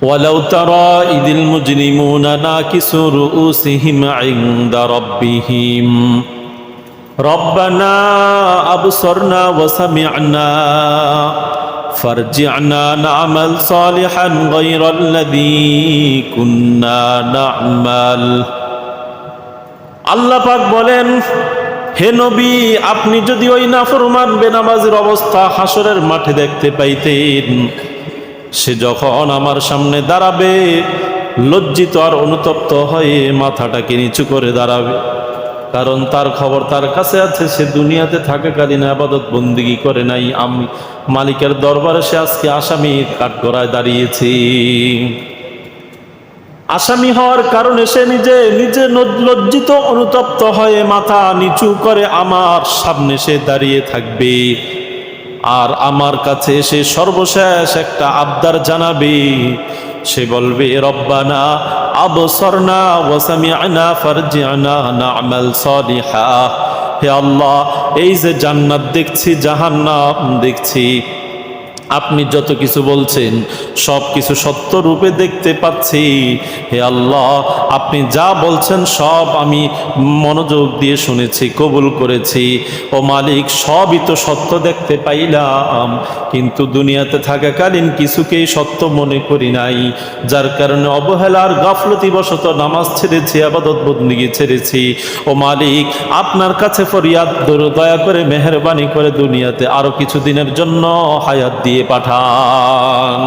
ওয়ালাউ তারা ইদিল মুজরিমুনা নাকিসু রুউসিহিম ইনদা রাব্বিহিম রব্বানা আবসরনা ওয়া সামি'না ফারজি'না না'মাল সালিহান গায়রাল্লাযী কুন্না না'মাল। আল্লাহ পাক বলেন, হে নবী, আপনি যদি ওই নাফরমান বেনামাজির অবস্থা হাসরের মাঠে দেখতে পাইতেন, সে যখন আমার সামনে দাঁড়াবে লজ্জিত আর অনুতপ্ত হয়ে মাথাটাকে নিচু করে দাঁড়াবে, কারণ তার খবর তার কাছে আছে সে দুনিয়াতে থাকাকালীন ইবাদত বন্দেগী করে নাই, আমি মালিকের দরবারে সে আজকে আসামির কাঠগড়ায় দাঁড়িয়েছে। আসামি হওয়ার কারণে সে নিজে নিজে লজ্জিত অনুতপ্ত হয়ে মাথা নিচু করে আমার সামনে সে দাঁড়িয়ে থাকবে, আর আমার কাছে সে সর্বশেষ একটা আবদার জানাবে। সে বলবে, রব্বানা আবসরনা ওয়া সামি'না ফারজি'না না'মাল সালিহা। হে আল্লাহ, এই যে জান্নাত দেখছি, জাহান্নাম দেখছি, আপনি যত কিছু বলছেন সব কিছু সত্য রূপে দেখতে পাচ্ছি। হে আল্লাহ, আপনি যা বলছেন সব আমি মনোযোগ দিয়ে শুনেছি, কবুল করেছি। ও মালিক, সবই তো সত্য দেখতে পাইলাম, কিন্তু দুনিয়াতে থাকাকালীন কিছুকেই সত্য মনে করি নাই, যার কারণে অবহেলার গাফলতিবশত নামাজ ছেড়েছি, ইবাদত বন্দেগী ছেড়েছি। ও মালিক, আপনার কাছে ফরিয়াদ, দয়া করে মেহেরবানি করে দুনিয়াতে আরো কিছু দিনের জন্য হায়াত দিয়ে পাঠান।